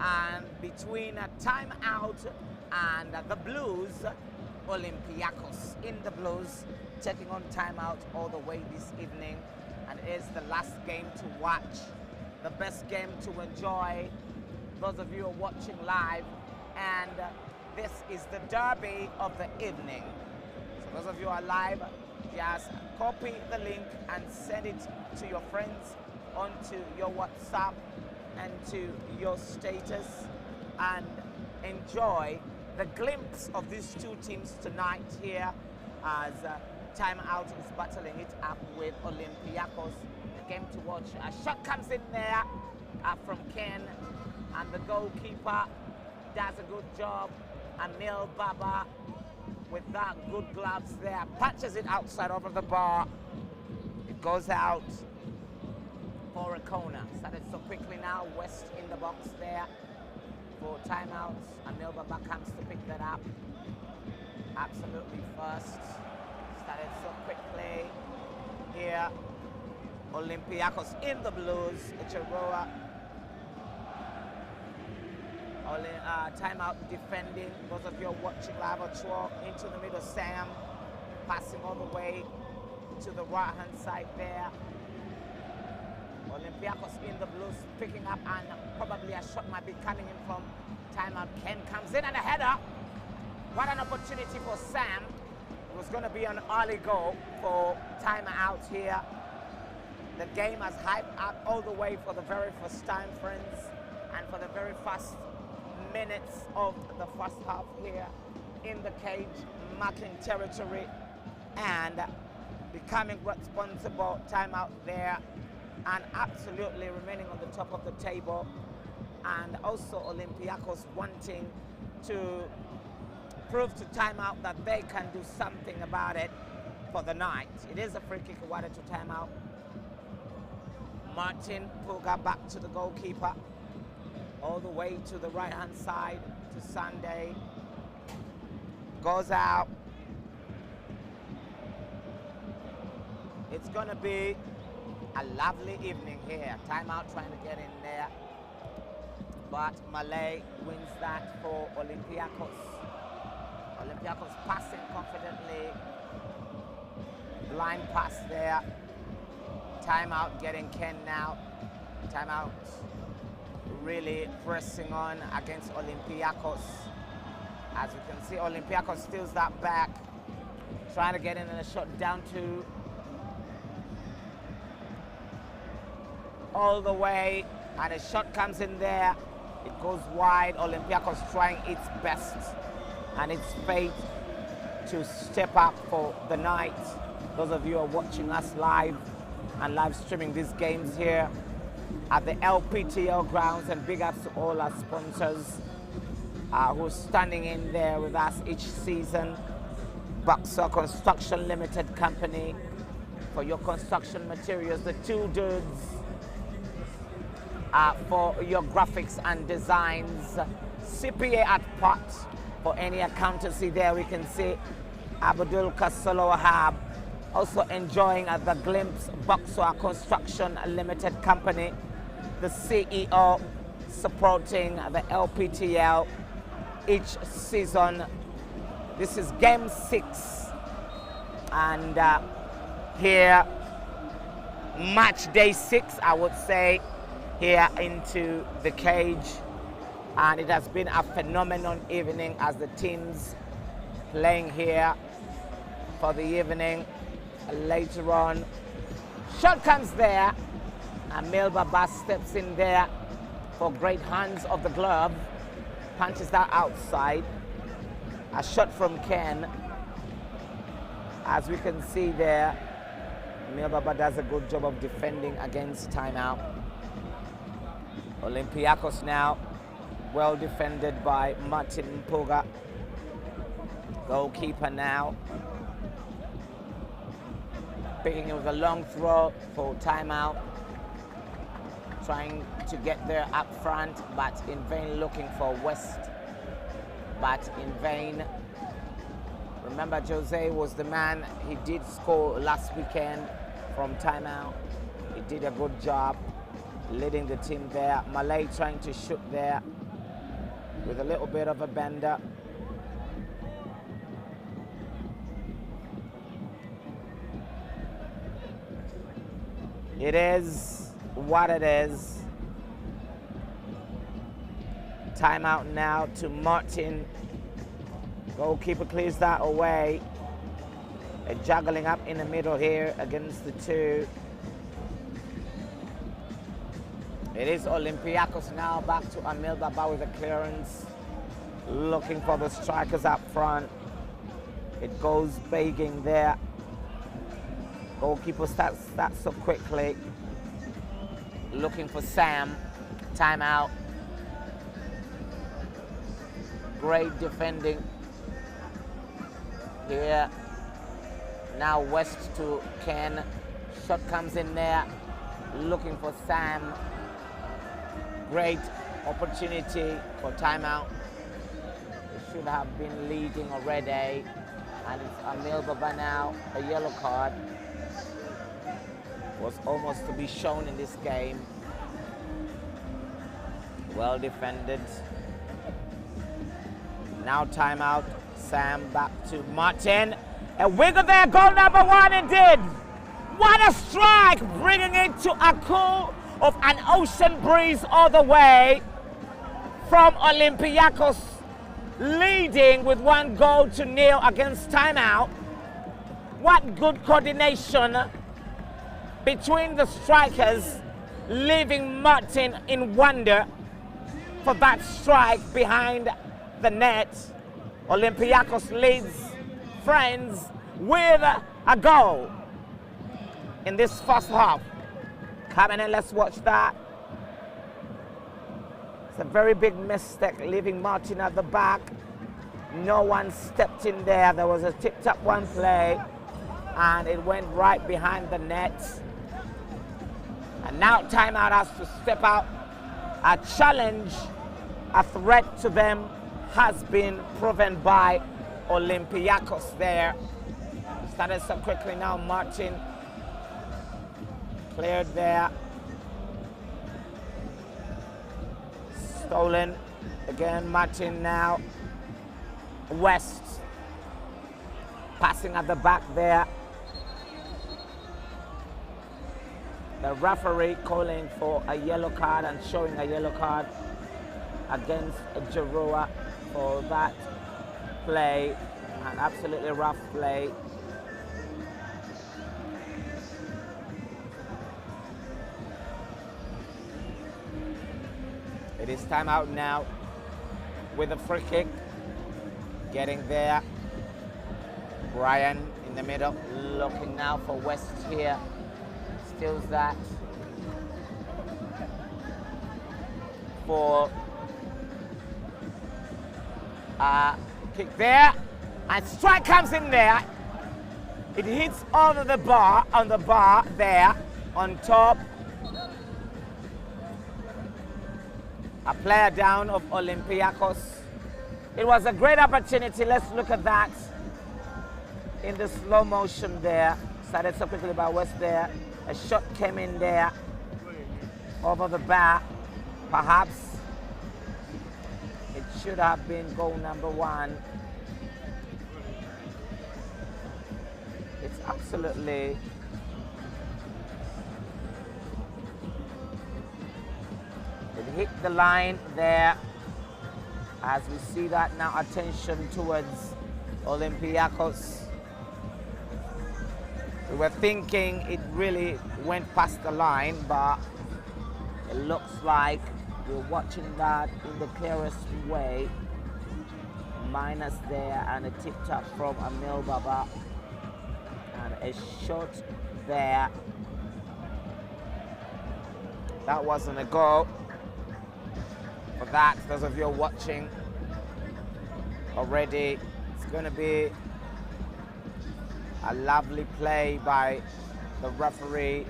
And between Timeout and the Blues, Olympiakos in the Blues taking on Timeout all the way this evening. And it is the last game to watch, the best game to enjoy, those of you who are watching live. And this is the derby of the evening. So those of you who are live, just copy the link and send it to your friends, onto your WhatsApp and to your status, and enjoy the glimpse of these two teams tonight here as Timeout is battling it up with Olympiakos. The game to watch. A shot comes in there from Ken, and the goalkeeper does a good job. Emil Baba with that good gloves there, punches it outside over the bar. It goes out for a corner. Started so quickly now. West in the box there for Timeout. Emil Baba comes to pick that up. Absolutely first. Started so quickly here. Olympiakos in the Blues. Chiroa. Timeout defending. Those of you watching live, Ochoa into the middle. Sam passing all the way to the right hand side there. Olympiakos in the Blues picking up, and probably a shot might be coming in from Timeout. Ken comes in and a header. What an opportunity for Sam. It was going to be an early goal for Timeout here. The game has hyped up all the way for the very first time, friends, and for the very first minutes of the first half here in the cage, marking territory and becoming responsible. Timeout there, and absolutely remaining on the top of the table, and also Olympiakos wanting to prove to Timeout that they can do something about it for the night. It is a free kick awarded to Timeout. Martin Puga back to the goalkeeper, all the way to the right hand side to Sunday. Goes out. It's gonna be a lovely evening here. Timeout trying to get in there, but Malay wins that for Olympiakos. Olympiakos passing confidently. Blind pass there. Timeout getting Ken now. Timeout really pressing on against Olympiakos. As you can see, Olympiakos steals that back, trying to get in and a shot down to all the way, and a shot comes in there. It goes wide. Olympiakos trying its best and its fate to step up for the night. Those of you who are watching us live and live streaming these games here at the Lptl grounds, and big ups to all our sponsors who are standing in there with us each season. Buxer Construction Limited Company for your construction materials. The two dudes for your graphics and designs. CPA at Pot for any accountancy there. We can see Abdul Kasolo Wahab also enjoying the glimpse. Buxer Construction Limited Company, the CEO, supporting the Lptl each season. This is game 6, and here match day 6, I would say, here into the cage, and it has been a phenomenal evening as the teams playing here for the evening. Later on, shot comes there, and Emil Baba steps in there for great hands of the glove, punches that outside. A shot from Ken, as we can see there. Emil Baba does a good job of defending against Timeout. Olympiakos now, well defended by Martin Puga. Goalkeeper now, picking it with a long throw for Timeout. Trying to get there up front, but in vain, looking for West, but in vain. Remember, Jose was the man. He did score last weekend from Timeout. He did a good job leading the team there. Malay trying to shoot there. with a little bit of a bender. It is what it is. Timeout now to Martin. Goalkeeper clears that away. They're juggling up in the middle here against the two. It is Olympiakos now back to Amil Baba with a clearance. Looking for the strikers up front. It goes begging there. Goalkeeper starts so quickly. Looking for Sam. Timeout. Great defending here. Now West to Ken. Shot comes in there. Looking for Sam. Great opportunity for timeout. They should have been leading already. And it's Amil Baba now. A yellow card was almost to be shown in this game. Well defended. Now timeout. Sam back to Martin. A wiggle there, goal number 1 indeed. What a strike, bringing it to a cool of an ocean breeze all the way from Olympiakos, leading with 1-0 against timeout. What good coordination between the strikers, leaving Martin in wonder for that strike behind the net. Olympiakos leads Friends with a goal in this first half. Coming in, let's watch that. It's a very big mistake, leaving Martin at the back. No one stepped in there. There was a tipped-up one play, and it went right behind the net. And now timeout has to step out. A challenge, a threat to them has been proven by Olympiakos there. Started so quickly now, Martin. Cleared there. Stolen. Again, Martin now. West. Passing at the back there. The referee calling for a yellow card and showing a yellow card against Giroua for that play. An absolutely rough play. It is time out now with a free kick. Getting there. Brian in the middle, looking now for West here. Steals that for kick there, and strike comes in there. It hits over the bar, on the bar there, on top. A player down of Olympiakos. It was a great opportunity. Let's look at that in the slow motion there. Started so quickly by West there. A shot came in there over the bar. Perhaps it should have been goal number 1. It's absolutely it hit the line there. As we see that now, attention towards Olympiakos. We were thinking it really went past the line, but it looks like we're watching that in the clearest way. Minus there, and a tip tap from Amil Baba. And a shot there. That wasn't a goal. For that, those of you watching already, it's going to be a lovely play by the referee.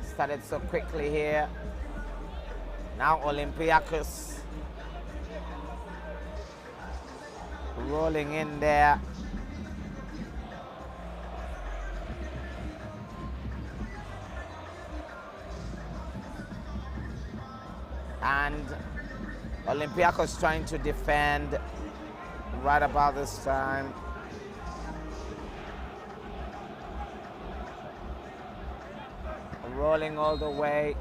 Started so quickly here. Now Olympiakos rolling in there. And Olympiakos trying to defend right about this time. Rolling all the way.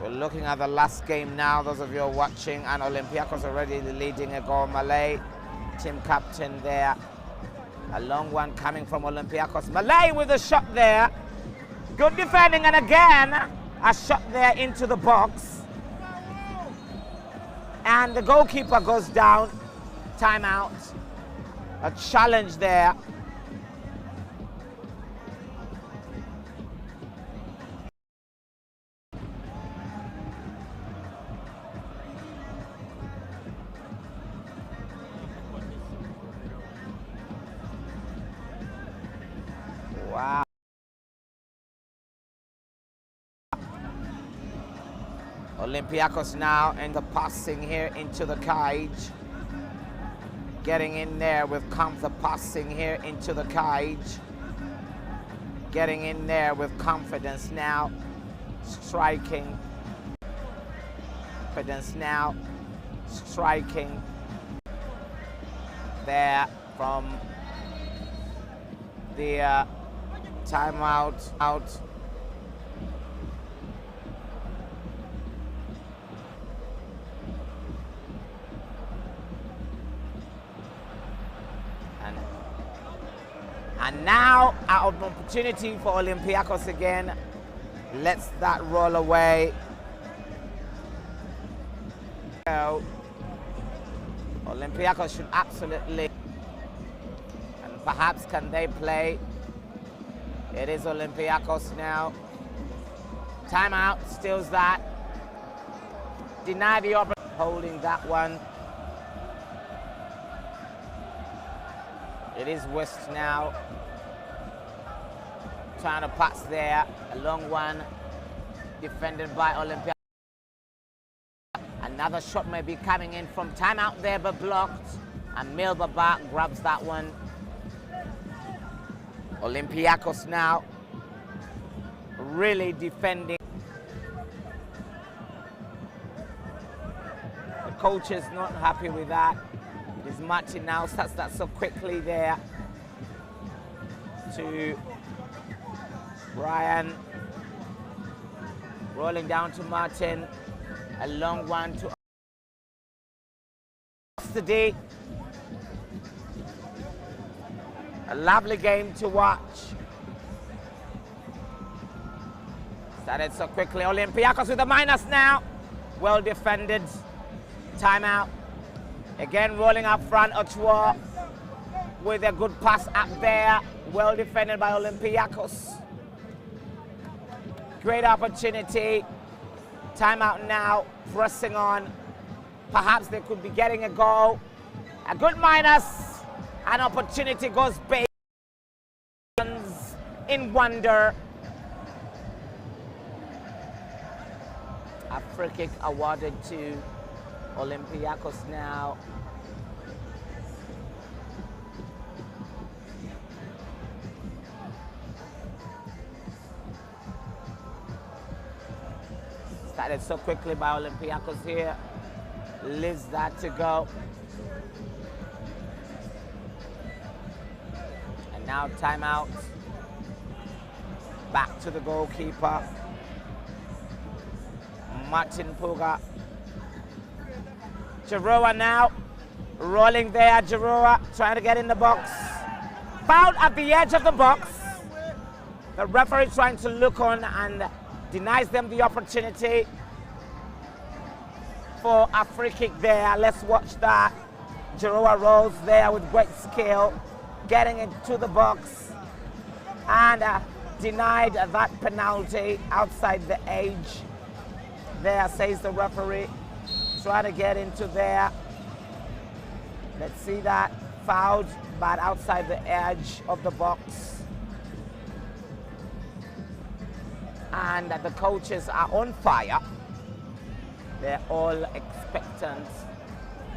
We're looking at the last game now, those of you who are watching, and Olympiakos already leading a goal. Malay, team captain there. A long one coming from Olympiakos. Malay with a shot there. Good defending, and again, a shot there into the box. And the goalkeeper goes down. Timeout. A challenge there. Wow. Olympiakos now in the passing here into the cage. Getting in there with comfort, passing here into the cage. Getting in there with confidence now. Striking. Confidence now. Striking. There from the timeout out. And now out of opportunity for Olympiakos again. Lets that roll away. So Olympiakos should absolutely, and perhaps can they play? It is Olympiakos now. Timeout, steals that. Deny the opportunity, holding that one. It is West now. Trying to pass there. A long one. Defended by Olympiakos. Another shot may be coming in from timeout there, but blocked. And Milbaba grabs that one. Olympiakos now really defending. The coach is not happy with that. It is Martin now, starts that so quickly there to Brian. Rolling down to Martin. A long one to Matchday. A lovely game to watch. Started so quickly. Olympiakos with a minus now. Well defended. Timeout. Again rolling up front. Ochoa with a good pass up there. Well defended by Olympiakos. Great opportunity. Timeout now. Pressing on. Perhaps they could be getting a goal. A good minus. An opportunity goes big in wonder. A free kick awarded to Olympiakos now. Started so quickly by Olympiakos here. Leaves that to go. And now timeout. Back to the goalkeeper. Martin Puga. Giroa now. Rolling there. Giroa trying to get in the box. Fouled at the edge of the box. The referee trying to look on and denies them the opportunity for a free kick there. Let's watch that. Giroa rolls there with great skill, getting into the box and denied that penalty outside the edge. There, says the referee. Try to get into there. Let's see that. Fouled, but outside the edge of the box. And the coaches are on fire. They're all expectant.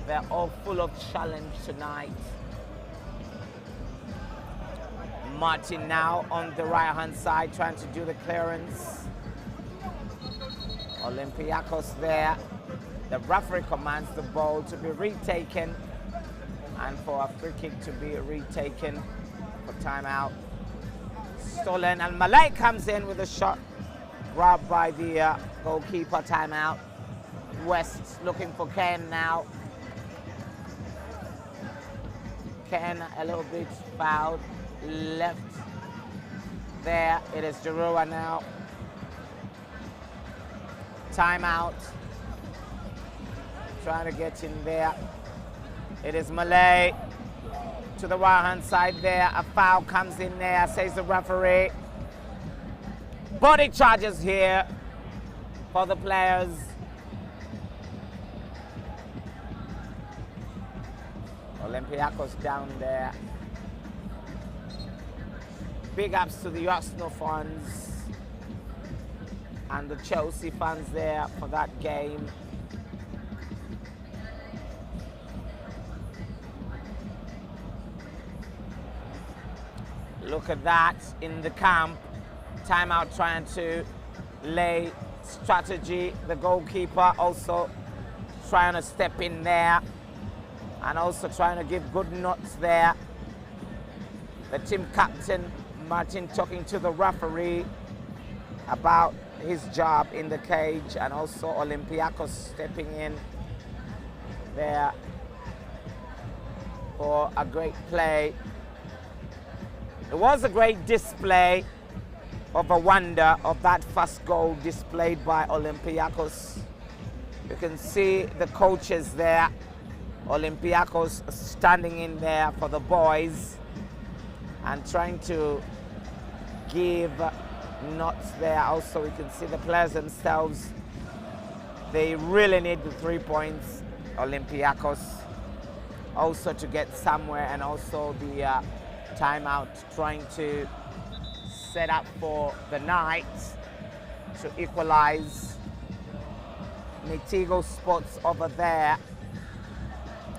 They're all full of challenge tonight. Martin now on the right-hand side trying to do the clearance. Olympiakos there. The referee commands the ball to be retaken and for a free kick to be retaken for timeout. Stolen, and Malay comes in with a shot grabbed by the goalkeeper. Timeout. West looking for Ken now. Ken a little bit fouled. Left there. It is Giroua now. Timeout. Trying to get in there. It is Malay to the right-hand side there. A foul comes in there, says the referee. Body charges here for the players. Olympiakos down there. Big ups to the Arsenal fans and the Chelsea fans there for that game. Look at that in the camp. Timeout trying to lay strategy. The goalkeeper also trying to step in there and also trying to give good notes there. The team captain, Martin, talking to the referee about his job in the cage, and also Olympiakos stepping in there for a great play. It was a great display of a wonder of that first goal displayed by Olympiakos. You can see the coaches there, Olympiakos standing in there for the boys and trying to give notes there. Also, we can see the players themselves. They really need the 3 points, Olympiakos, also to get somewhere, and also the timeout trying to set up for the night to equalize. Mitigo Sports over there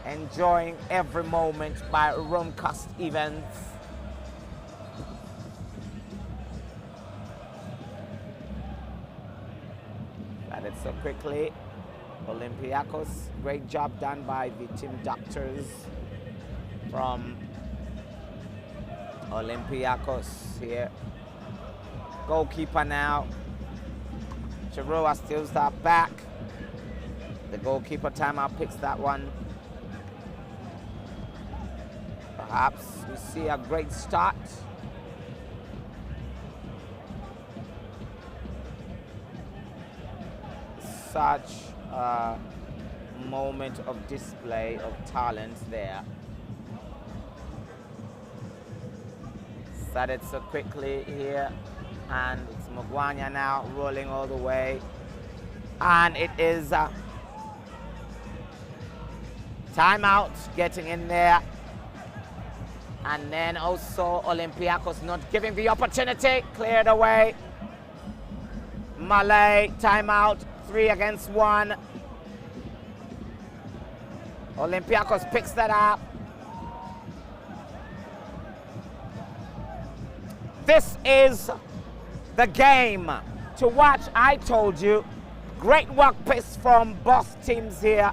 enjoying every moment by Romcast Events. Got it so quickly. Olympiakos, great job done by the team doctors from Olympiakos here. Goalkeeper now. Giroua steals that back. The goalkeeper timeout picks that one. Perhaps we see a great start. Such a moment of display of talent there. Started so quickly here, and it's Mugwanya now rolling all the way, and it is timeout getting in there, and then also Olympiakos not giving the opportunity, cleared away. Malay, timeout, 3 against 1. Olympiakos picks that up. This is the game to watch. I told you, great work pace from both teams here.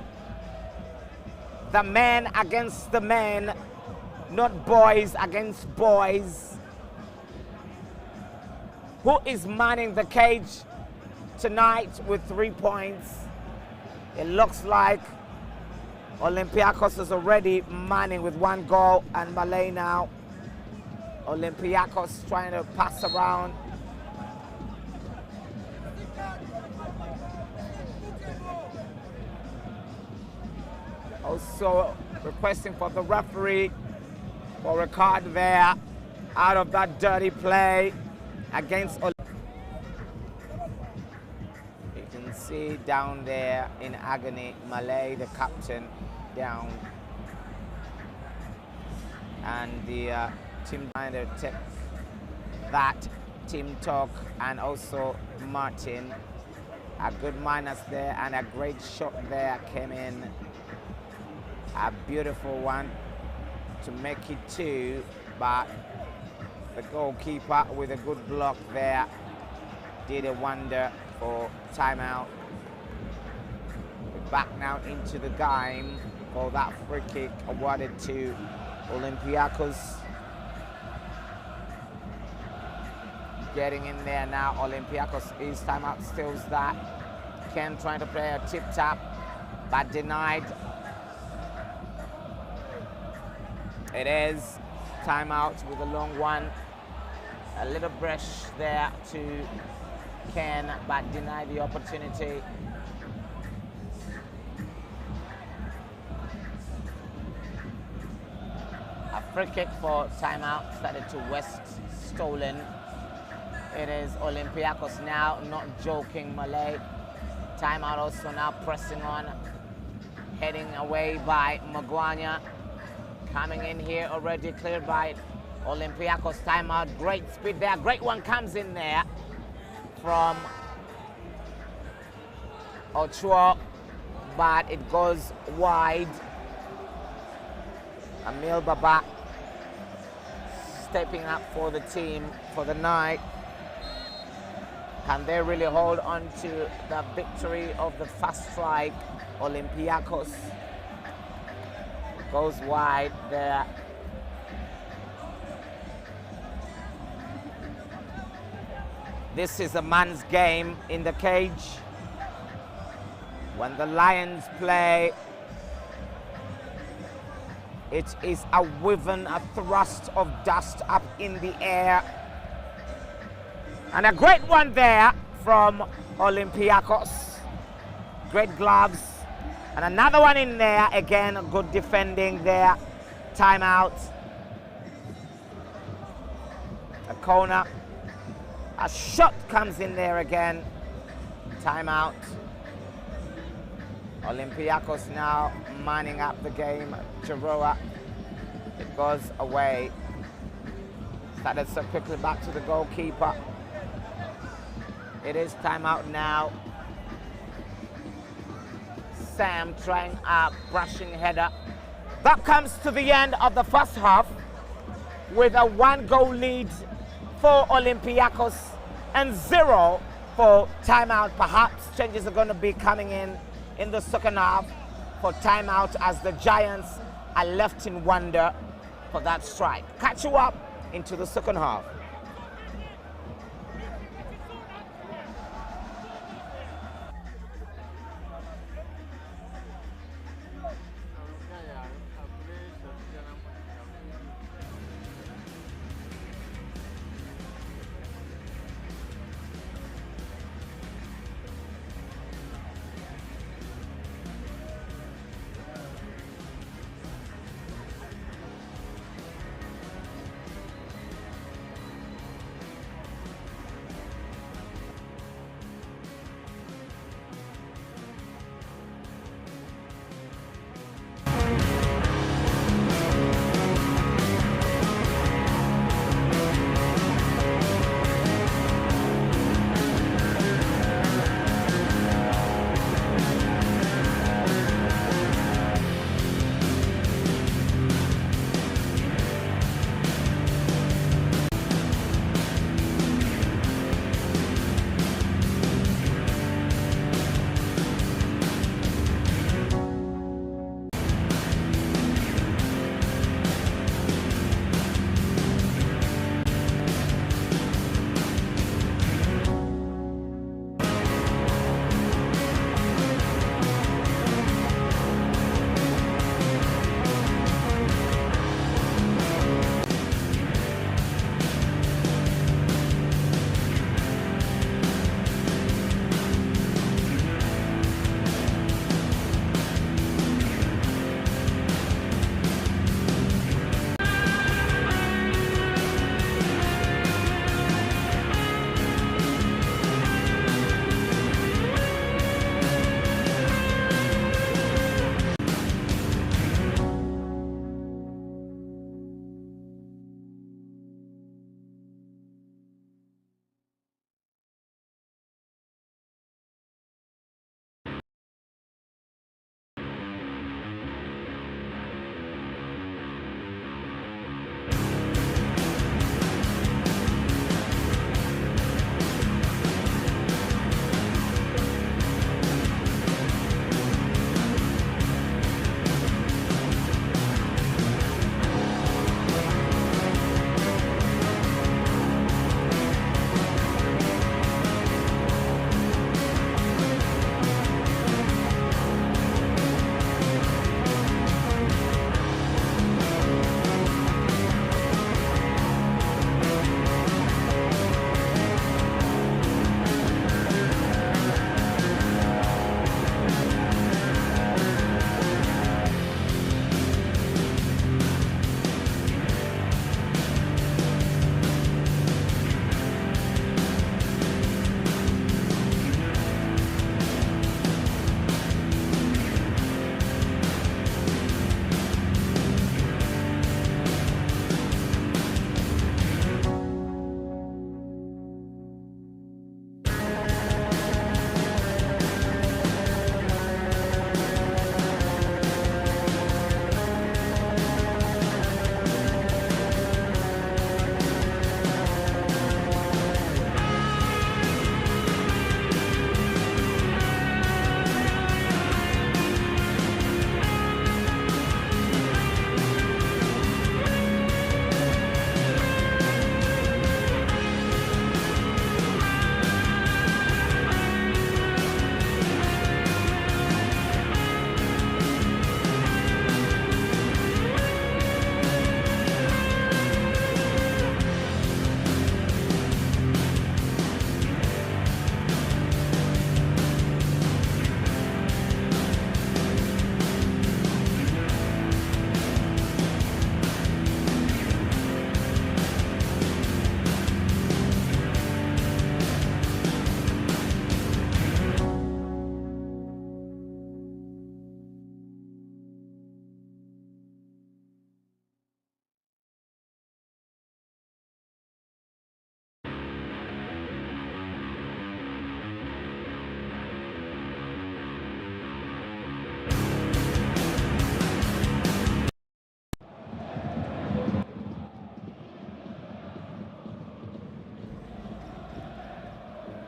The men against the men, not boys against boys. Who is manning the cage tonight with 3 points? It looks like Olympiakos is already manning with 1 goal, and Malay now. Olympiakos trying to pass around. Also requesting for the referee for a card there out of that dirty play against Olympiakos. You can see down there in agony, Malay, the captain, down. And the team trying to take that team talk, and also Martin, a good minus there, and a great shot there came in, a beautiful one to make it 2, but The goalkeeper with a good block there did a wonder for timeout. We're back now into the game for that free kick awarded to Olympiakos. Getting in there now, Olympiakos is timeout, steals that. Ken trying to play a tip tap, but denied. It is timeout with a long one. A little brush there to Ken, but denied the opportunity. A free kick for timeout, started to West, stolen. It is Olympiakos now, not joking, Malay. Timeout also now pressing on, heading away by Maguanya. Coming in here already cleared by Olympiakos. Timeout, great speed there, great one comes in there from Ochoa, but it goes wide. Emil Baba stepping up for the team for the night. Can they really hold on to the victory of the first strike? Olympiakos goes wide there. This is a man's game in the cage. When the Lions play, it is a weaving, a thrust of dust up in the air. And a great one there from Olympiakos. Great gloves. And another one in there, again, good defending there. Timeout. A corner. A shot comes in there again. Timeout. Olympiakos now manning up the game. Chiroa. It goes away. Started so quickly back to the goalkeeper. It is timeout now. Sam trying a brushing header. That comes to the end of the first half with a 1-goal lead for Olympiakos and 0 for timeout. Perhaps changes are going to be coming in the second half for timeout as the Giants are left in wonder for that strike. Catch you up into the second half.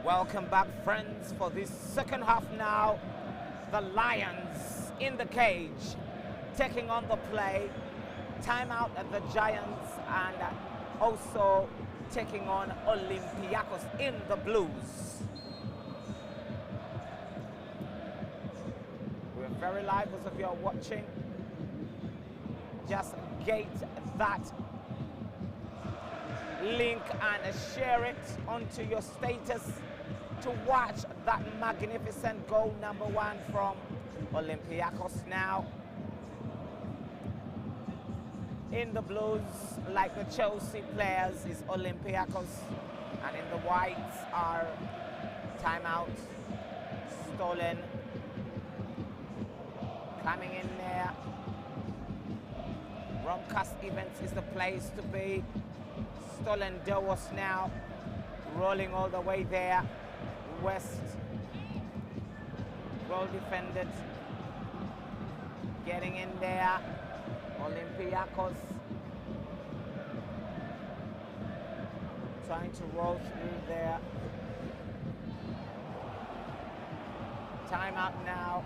Welcome back, friends, for this second half now. The Lions in the cage, taking on the play. Timeout at the Giants, and also taking on Olympiakos in the Blues. We're very live, those of you are watching. Just gate that link and share it onto your status to watch that magnificent goal number 1 from Olympiakos now. In the Blues, like the Chelsea players, is Olympiakos, and in the whites are Timeout, Stolen, coming in there. Romcast Events is the place to be. Stolen Dewos now, rolling all the way there. West, well defended, getting in there. Olympiakos trying to roll through there. Timeout now.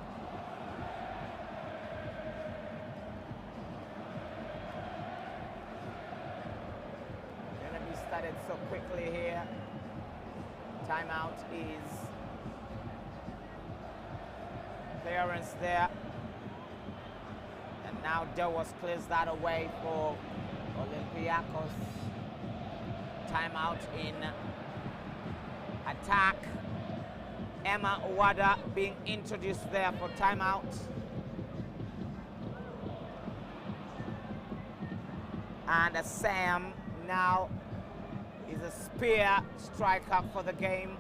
Gonna be started so quickly here. Timeout is clearance there. And now Dewos clears that away for Olympiakos. Timeout in attack. Emma Wada being introduced there for timeout. And Sam now is a spear striker for the game.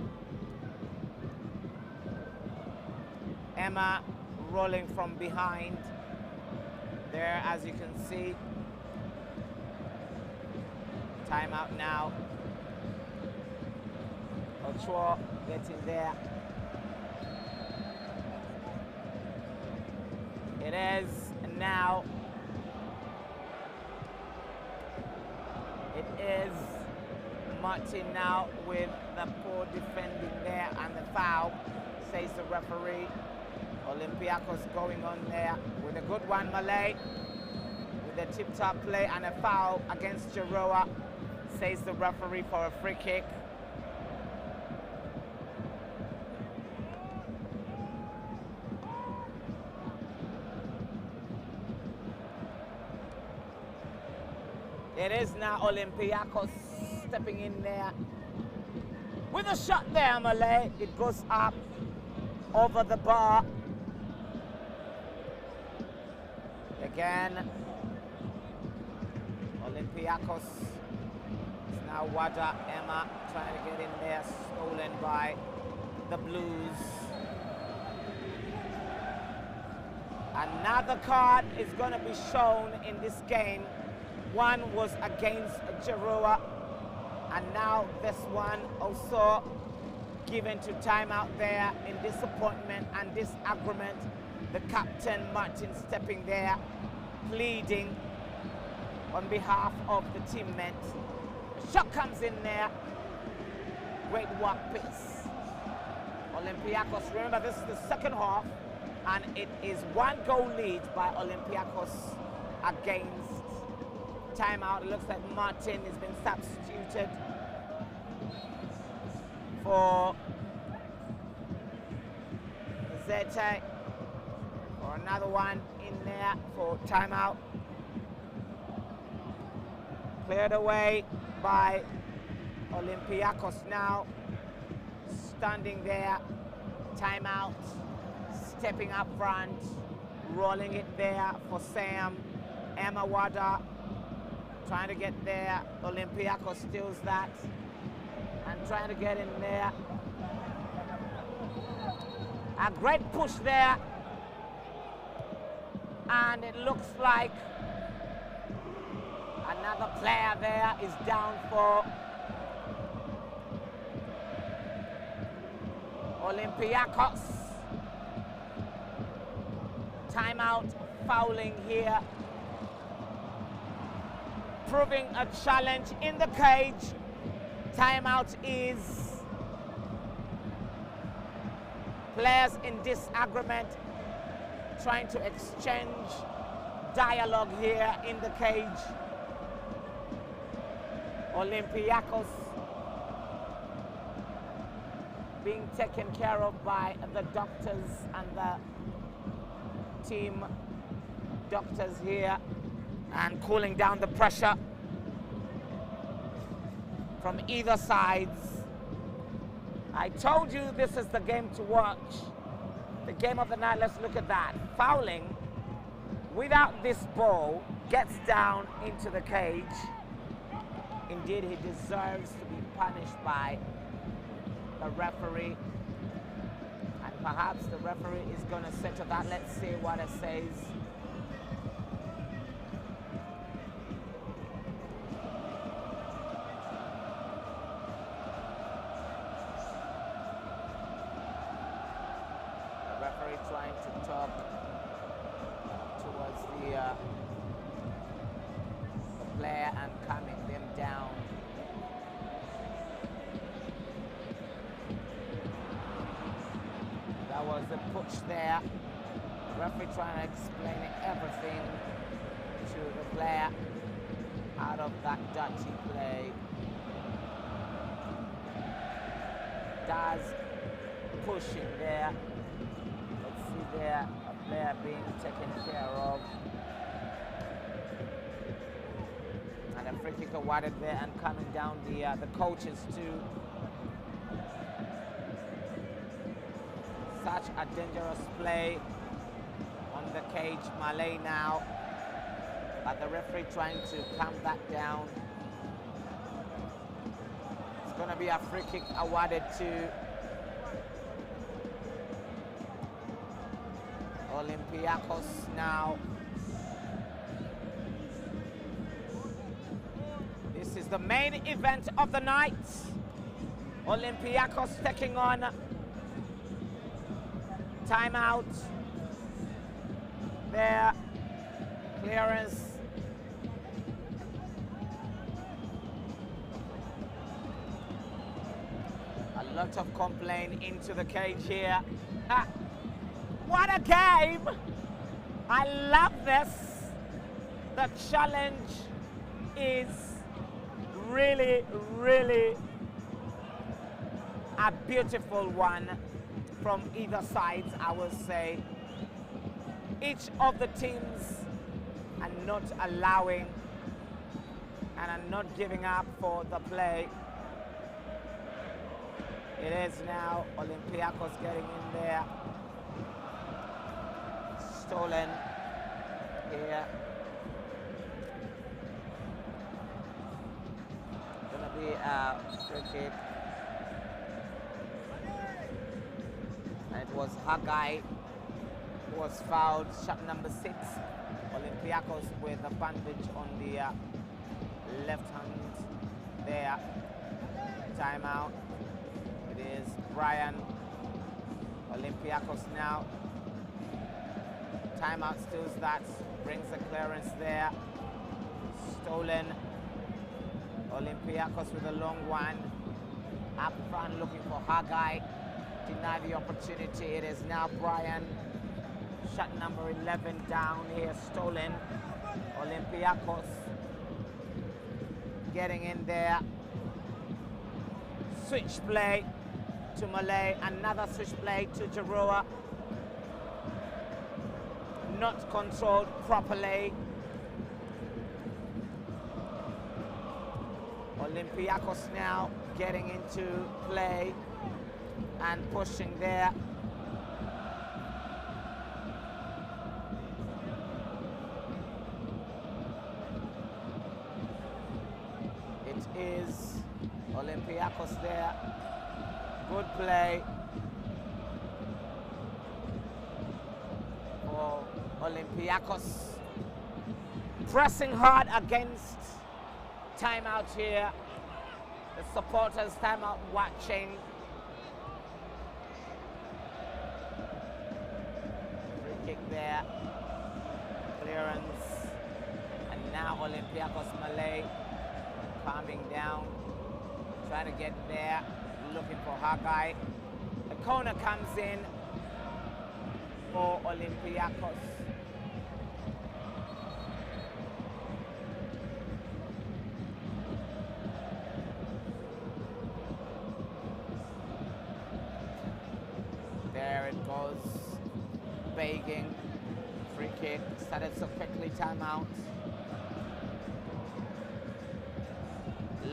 Emma rolling from behind. There, as you can see. Timeout now. Ochoa getting there. It is now. It is Martin now with the poor defending there, and the foul, says the referee. Olympiakos going on there with a good one, Malay, with a tip-top play and a foul against Jeroa, says the referee, for a free kick. It is now Olympiakos stepping in there with a shot there, Malay. It goes up over the bar. Again, Olympiakos. It's now Wada, Emma trying to get in there, stolen by the Blues. Another card is going to be shown in this game. One was against Jeroa, and now this one also given to timeout there in disappointment and disagreement. The captain, Martin, stepping there, pleading on behalf of the teammates. The shot comes in there. Great work, Pitts. Olympiakos, remember this is the second half, and it is 1-goal lead by Olympiakos against timeout. It looks like Martin has been substituted for Zete. Or another one in there for timeout. Cleared away by Olympiakos now. Standing there. Timeout. Stepping up front. Rolling it there for Sam. Emma Wada trying to get there. Olympiakos steals that. And trying to get in there. A great push there. And it looks like another player there is down for Olympiakos. Timeout, fouling here. Proving a challenge in the cage. Timeout is Players in disagreement, trying to exchange dialogue here in the cage. Olympiakos being taken care of by the doctors and the team doctors here, and cooling down the pressure from either sides. I told you this is the game to watch. The game of the night. Let's look at that. Fouling without this ball, gets down into the cage. Indeed, he deserves to be punished by the referee. And perhaps the referee is going to settle that. Let's see what it says. The referee trying to talk towards the player and calming them down. That was a push there. The referee trying to explain everything to the player out of that dirty play. Does pushing there. Let's see there, a player being taken care of. And a free kick awarded there, and coming down the coaches too. Such a dangerous play on the cage. Malay now, but the referee trying to calm that down. It's going to be a free kick awarded to Olympiakos now. This is the main event of the night. Olympiakos taking on Timeout. Their clearance. A lot of complaint into the cage here. What a game! I love this. The challenge is really, really a beautiful one from either side, I will say. Each of the teams are not allowing and are not giving up for the play. It is now Olympiakos getting in there. Stolen here. Gonna be a free kick. And it was Hagai who was fouled, shot number 6. Olympiakos with a bandage on the left hand there. Timeout. It is Brian. Olympiakos now. Timeout steals that, brings the clearance there. Stolen. Olympiakos with a long one. Up front looking for Hagai. Deny the opportunity. It is now Brian. Shot number 11 down here, stolen. Olympiakos getting in there. Switch play to Malay. Another switch play to Giroa. Not controlled properly. Olympiakos now getting into play and pushing there. It is Olympiakos there. Good play for Olympiakos. Pressing hard against Timeout here. The supporters, Timeout watching. Free kick there. Clearance. And now Olympiakos Malay calming down. Trying to get there. Looking for Hagai. The corner comes in. for Olympiakos. There it goes, begging, free kick, started so quickly, timeout.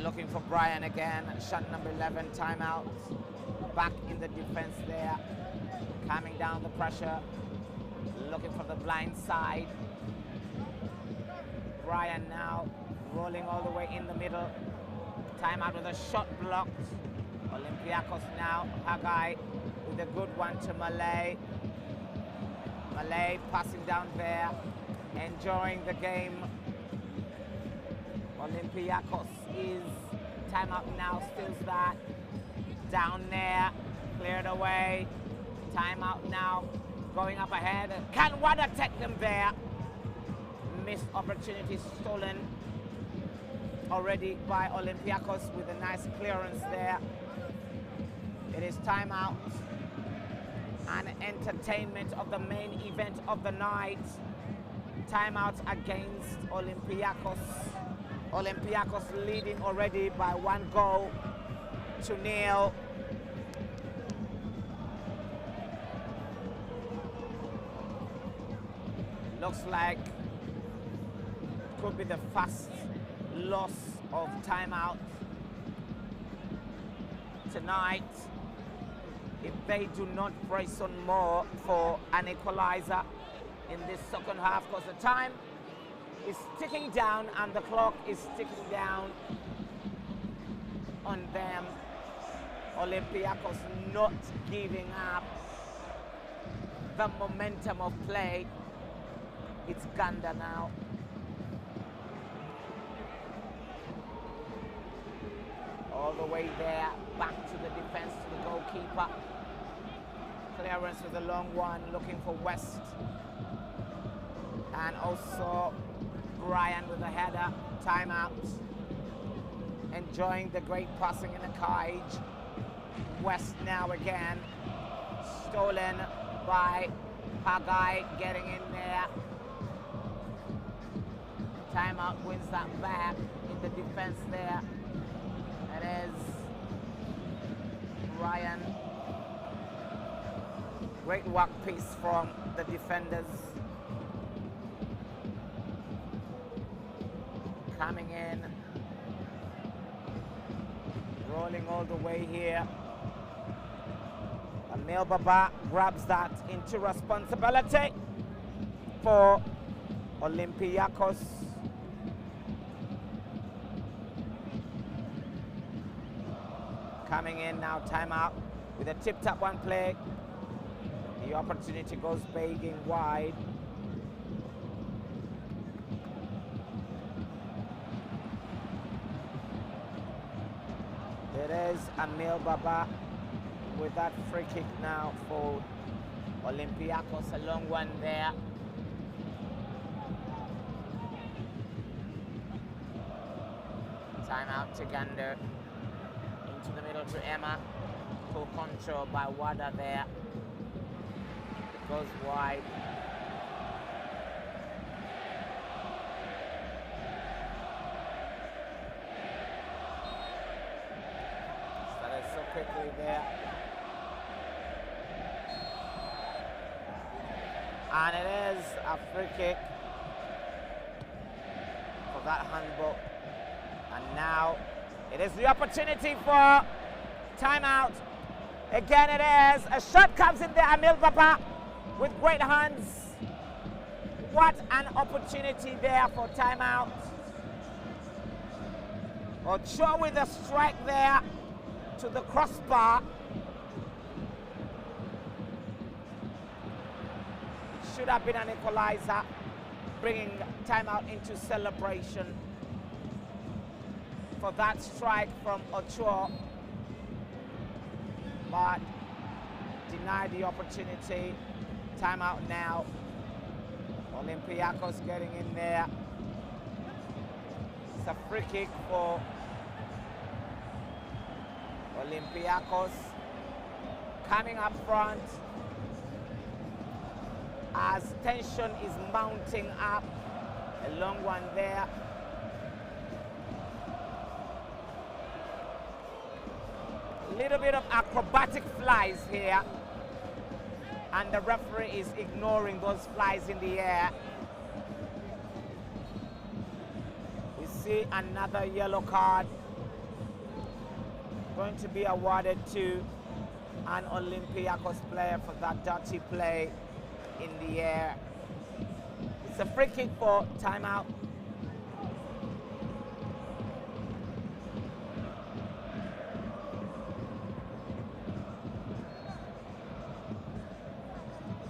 Looking for Brian again, shot number 11, timeout. Back in the defense there, calming down the pressure, looking for the blind side. Brian now rolling all the way in the middle. Timeout with a shot blocked. Olympiakos now, Hagai with a good one to Malay. Malay passing down there, enjoying the game. Olympiakos is timeout now, steals that. Down there, cleared away. Timeout now, going up ahead. Can one attack them there? Missed opportunity stolen already by Olympiakos with a nice clearance there. It is timeout. An entertainment of the main event of the night. Timeout against Olympiakos. Olympiakos leading already by 1-0. Looks like could be the first loss of timeout tonight if they do not brace on more for an equalizer in this second half, because the time is ticking down and the clock is ticking down on them. Olympiakos not giving up the momentum of play. It's Ganda now. All the way there, back to the defense, to the goalkeeper. Clearance with a long one, looking for West. And also Brian with a header, timeout. Enjoying the great passing in the cage. West now again, stolen by Hagai, getting in there. Timeout wins that back in the defense there. It is Ryan. Great work piece from the defenders. Coming in. Rolling all the way here. Emil Baba grabs that into responsibility for Olympiakos. Coming in now, timeout with a tip-tap one play. The opportunity goes begging wide. It is Emil Baba with that free kick now for Olympiakos. A long one there. Timeout to Gander. Into the middle to Emma. Full control by Wada there. It goes wide. Started so quickly there. And it is a free kick for that handball. And now it is the opportunity for timeout. Again it is. A shot comes in there. Emil Baba with great hands. What an opportunity there for timeout. Ochoa with a strike there to the crossbar. Should have been an equalizer, bringing timeout into celebration for that strike from Ochoa, but denied the opportunity. Timeout now. Olympiakos getting in there. It's a free kick for Olympiakos. Coming up front. as tension is mounting up. A long one there. A little bit of acrobatic flies here, and the referee is ignoring those flies in the air. We see another yellow card going to be awarded to an Olympiakos player for that dirty play in the air. It's a free kick for timeout.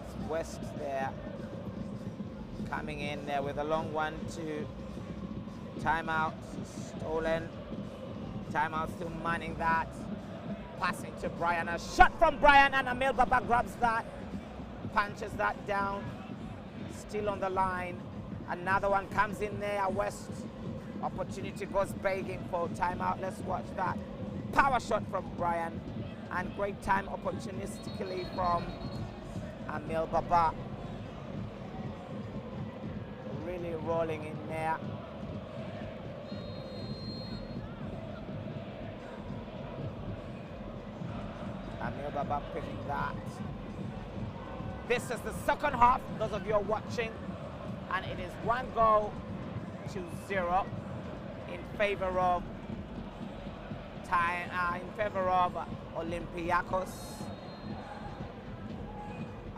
It's West there, coming in there with a long one to timeout, stolen. Timeout still manning that. Passing to Brian, a shot from Brian, and Emil Baba grabs that, punches that down, still on the line. Another one comes in there. West opportunity goes begging for timeout. Let's watch that. Power shot from Brian, and great time opportunistically from Emil Baba. Really rolling in there. Emil Baba picking that. This is the second half, those of you are watching, and it is 1-0 in favor of Olympiakos.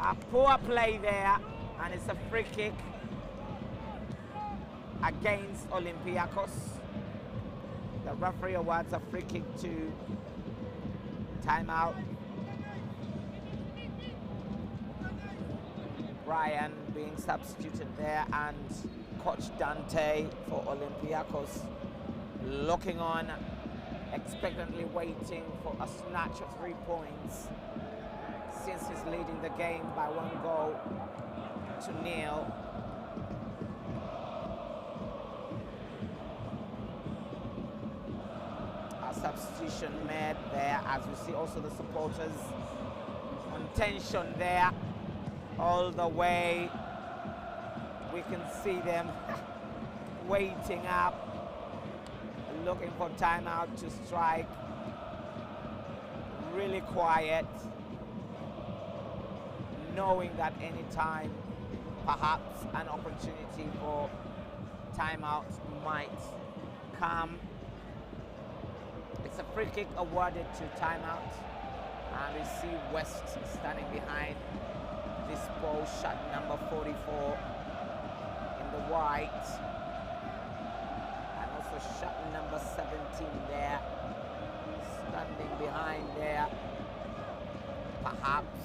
A poor play there, and it's a free kick against Olympiakos. The referee awards a free kick to timeout. Brian being substituted there, and Coach Dante for Olympiakos looking on, expectantly waiting for a snatch of 3 points since he's leading the game by 1-0. A substitution made there, as we see also the supporters on tension there. All the way, we can see them waiting up, looking for timeout to strike. Really quiet, knowing that any time, perhaps an opportunity for timeout might come. It's a free kick awarded to timeout, and we see West standing behind this ball, shot number 44 in the white, and also shot number 17 there, standing behind there. Perhaps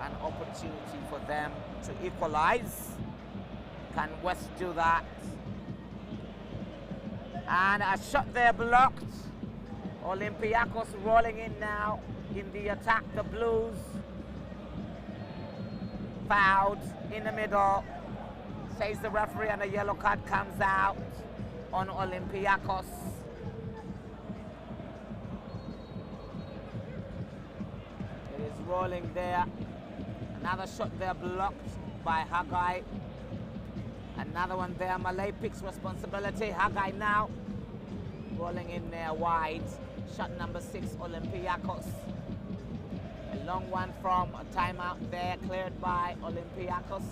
an opportunity for them to equalize. Can West do that? And a shot there blocked. Olympiakos rolling in now in the attack. The Blues fouled in the middle, says the referee, and a yellow card comes out on Olympiakos. It is rolling there. Another shot there blocked by Haggai. Another one there. Malay picks responsibility. Haggai now rolling in there wide. Shot number 6, Olympiakos. A long one from a timeout there, cleared by Olympiakos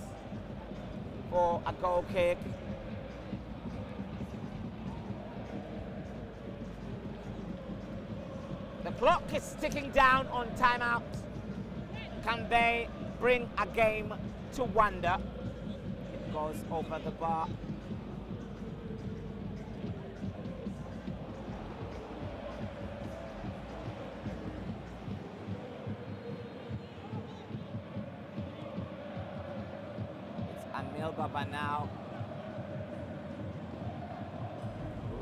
for a goal kick. The clock is ticking down on timeout. Can they bring a game to wonder? It goes over the bar. Baba now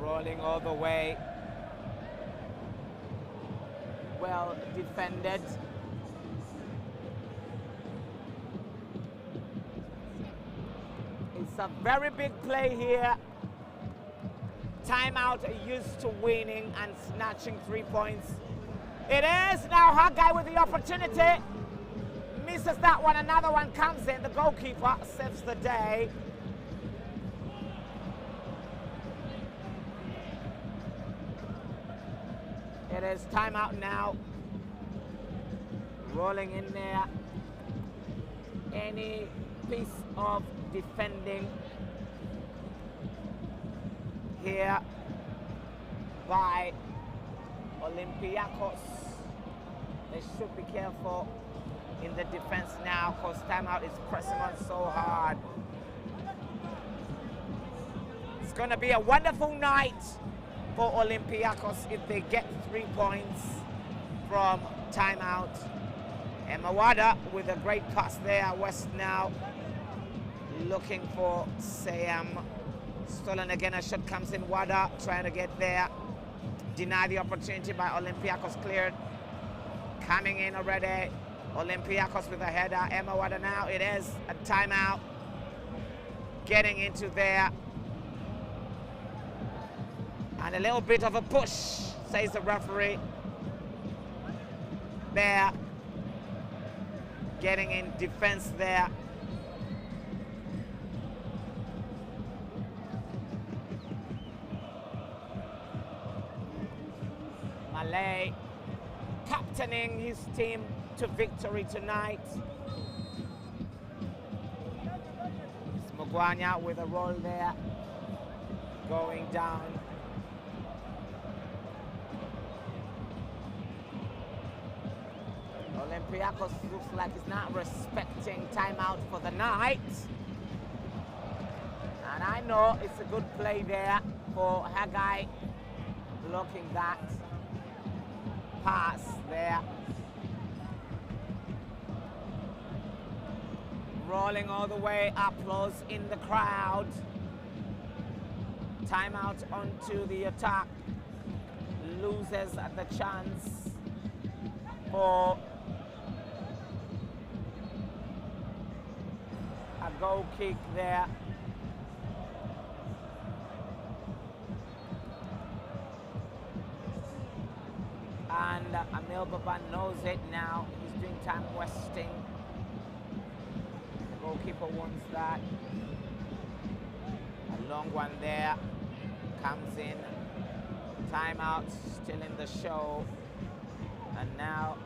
rolling all the way, well defended. It's a very big play here. Timeout used to winning and snatching 3 points. It is now Haggai with the opportunity. misses that one. Another one comes in. The goalkeeper saves the day. It is timeout now. Rolling in there. Any piece of defending here by Olympiakos. They should be careful in the defense now because timeout is pressing on so hard. It's going to be a wonderful night for Olympiakos if they get 3 points from timeout. Emma Wada with a great pass there. West now looking for Sam. Stolen again, a shot comes in. Wada trying to get there. Denied the opportunity by Olympiakos, cleared. Coming in already. Olympiakos with a header. Emma Wada now, it is a timeout. Getting into there. And a little bit of a push, says the referee. There. Getting in defense there. Malay captaining his team to victory tonight. Smugwanya with a roll there. Going down. Olympiakos looks like he's not respecting timeout for the night. And I know it's a good play there for Haggai, blocking that pass there. Rolling all the way, applause in the crowd. Timeout onto the attack. Loses the chance for a goal kick there. And Amil Baban knows it now. He's doing time wasting. The goalkeeper wants that. A long one there. Comes in. Timeout still in the show. And now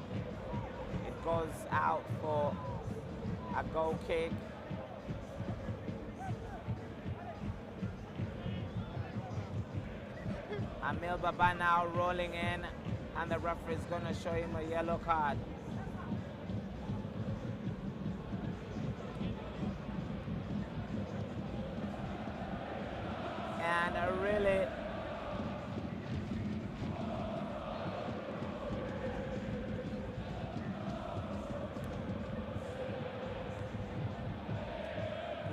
it goes out for a goal kick. Amil Baba now rolling in, and the referee is going to show him a yellow card. And a really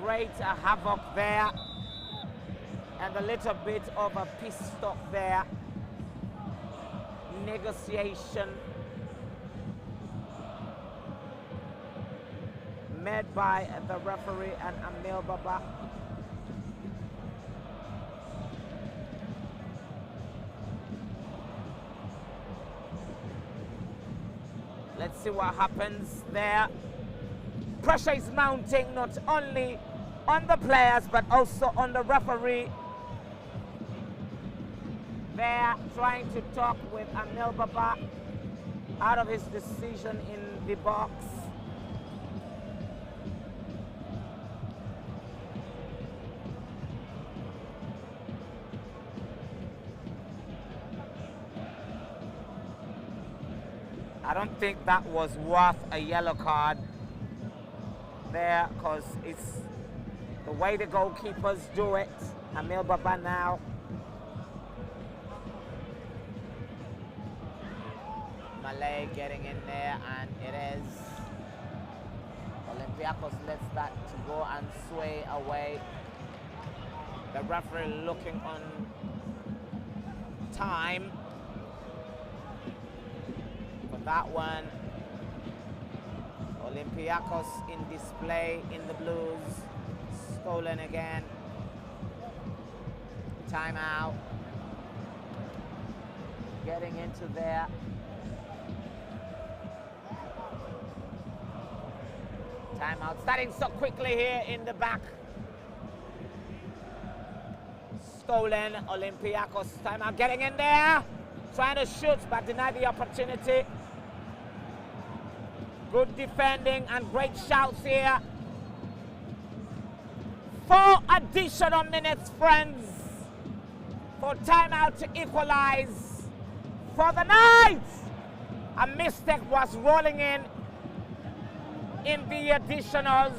great havoc there. And a little bit of a peace stop there. Negotiation made by the referee and Amil Baba. Let's see what happens there. Pressure is mounting not only on the players but also on the referee. They're trying to talk with Amil Baba out of his decision in the box. I don't think that was worth a yellow card there because it's the way the goalkeepers do it. Amil Baba now. Malay getting in there, and it is Olympiakos lets that to go and sway away. The referee looking on time for that one. Olympiakos in display in the blues. Stolen again. Timeout. Getting into there. Timeout starting so quickly here in the back. Stolen, Olympiakos. Timeout getting in there. Trying to shoot, but denied the opportunity. Good defending and great shouts here. 4 additional minutes, friends, for Timeout to equalize for the night. A mistake was rolling in the additionals.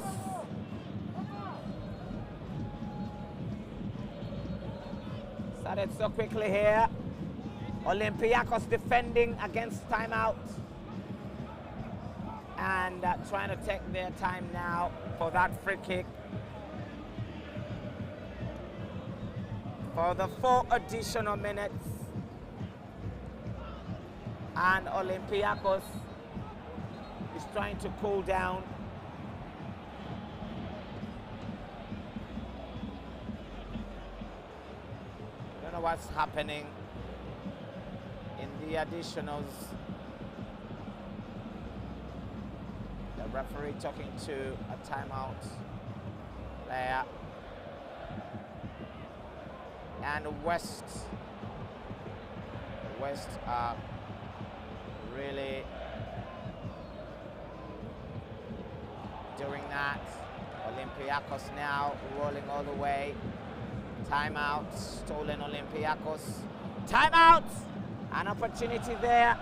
Started so quickly here. Olympiakos defending against Timeout and trying to take their time now for that free kick. For the 4 additional minutes. And Olympiakos is trying to cool down. Don't know what's happening in the additionals. The referee talking to a timeout player. And West are really doing that. Olympiakos now rolling all the way. Timeout, stolen Olympiakos. Timeout! An opportunity there.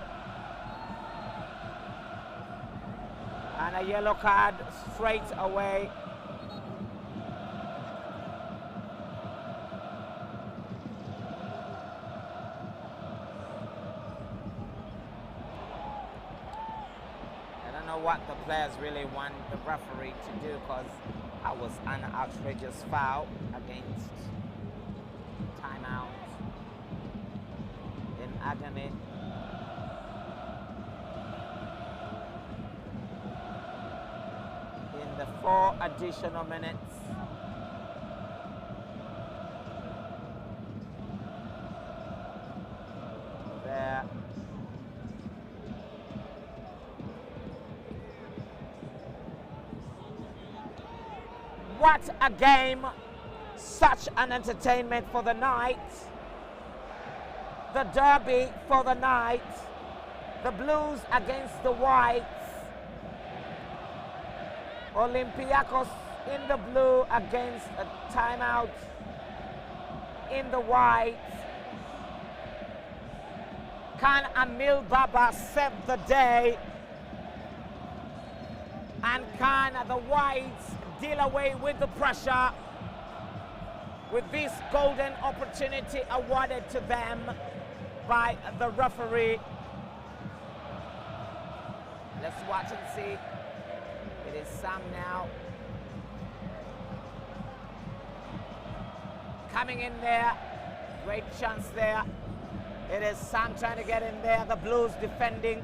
And a yellow card straight away. What the players really want the referee to do, because that was an outrageous foul against Timeout in agony. In the 4 additional minutes. There. What a game, such an entertainment for the night. The derby for the night. The Blues against the Whites. Olympiakos in the blue against a Timeout in the white. Can Emil Baba save the day? And can the Whites deal away with the pressure with this golden opportunity awarded to them by the referee? Let's watch and see. It is Sam now. Coming in there. Great chance there. It is Sam trying to get in there. The Blues defending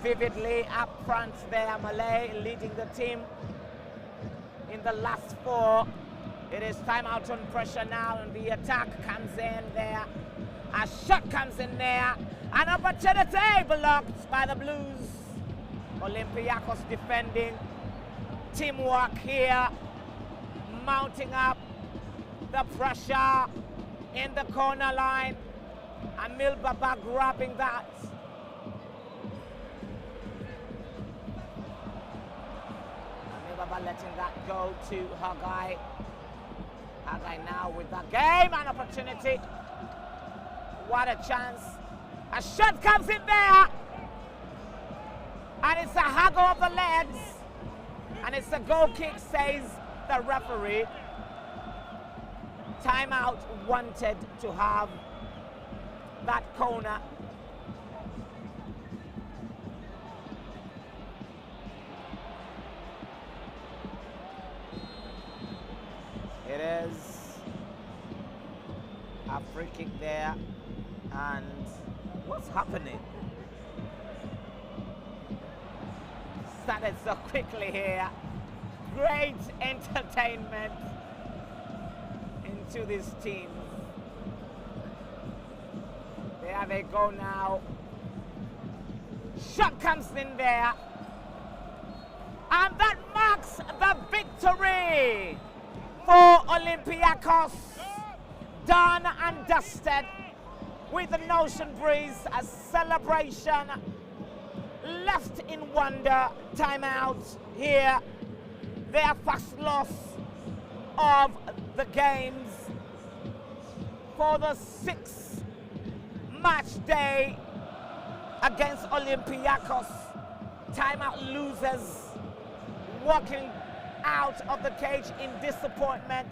vividly up front there. Malay leading the team in the last 4. It is Timeout on pressure now, and the attack comes in there. A shot comes in there. An opportunity blocked by the Blues. Olympiakos defending. Teamwork here. Mounting up the pressure in the corner line. Emil Baba grabbing that. Emil Baba letting that go to Hagai. Hagai now with that game, an opportunity. What a chance. A shot comes in there. And it's a hugger of the legs. And it's a goal kick, says the referee. Timeout wanted to have that corner. It is a free kick there. And what's happening? Started so quickly here. Great entertainment into this team. There they go now. Shot comes in there. And that marks It's the victory for Olympiakos. Done and dusted with an ocean breeze, a celebration left in wonder. Timeout here. Their first loss of the games for the 6th match day against Olympiakos. Timeout losers walking out of the cage in disappointment,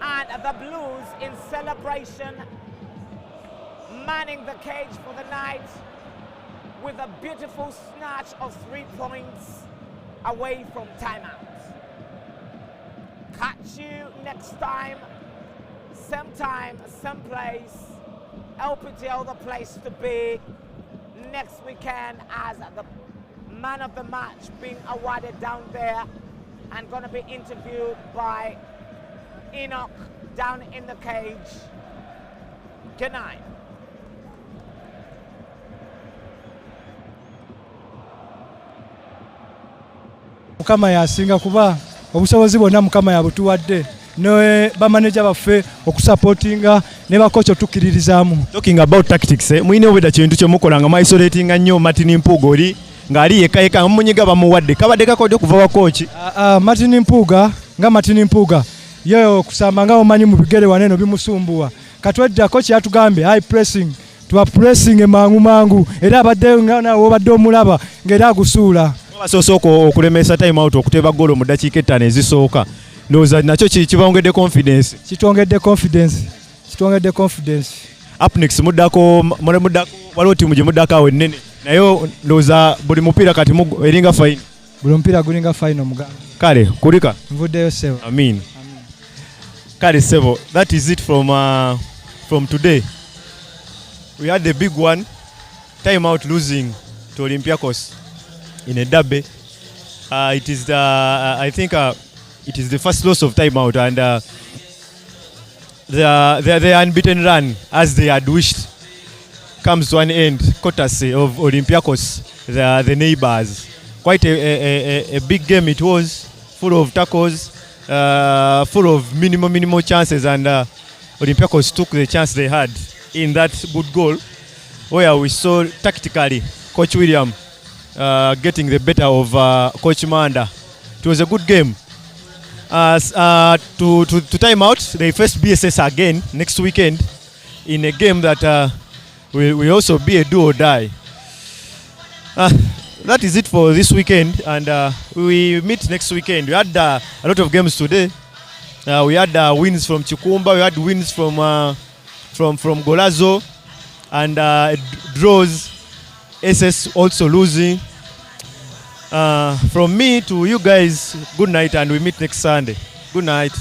and the Blues in celebration manning the cage for the night with a beautiful snatch of 3 points away from timeout. Catch you next time, same place. Lptl the place to be next weekend, as the man of the match being awarded down there and going to be interviewed by Enoch down in the cage. Good night. Mukama yasinga kuba obusobozi bwonna mukama yabutuwadde ne bamaneja baffe okusupportinga ne bakocho tukiririzaamu. Talking about tactics, mwine obeda kintu kye mukola nga isolating nnyo Martin Mpuga oli ngali yeka munyiga bamuwadde kabadde kakodde kuva wa coach. Martin Mpuga yo kusamba nga omanyi mu bigere waneno bimusumbuwa. Katwedda coach yatugambye high pressing, tuwa pressing mangu era abadde nga nawo badde omulaba ngera agusuula. Basosoko okulemesa time out okuteba golo mu dakiika 5 ezisooka. Ndoza nacho kibongedde confidence. Kitongedde confidence. Up next muddako waliwo timu gye muddako awo ennene. Nayo ndoza buli mupiira kati eringa fine. Buli mupiira gulinga fine omuganga. Kale kulika. Nvuddeyo sebo. Amin. Kale sebo, that is it from today. We had the big one, time out losing to Olympiakos in a derby. It is I think it is the first loss of timeout, and the unbeaten run, as they had wished, comes to an end, courtesy of Olympiakos, the neighbors. Quite a big game it was, full of tackles, full of minimal chances, and Olympiakos took the chance they had in that good goal, where we saw tactically Coach William getting the better of Coach Manda. It was a good game. To time out, they face BSS again next weekend in a game that will also be a do or die. That is it for this weekend, and we meet next weekend. We had a lot of games today. We had wins from Chikumba, we had wins from Golazo, and draws. SS also losing. From me to you guys, good night, and we meet next Sunday. Good night.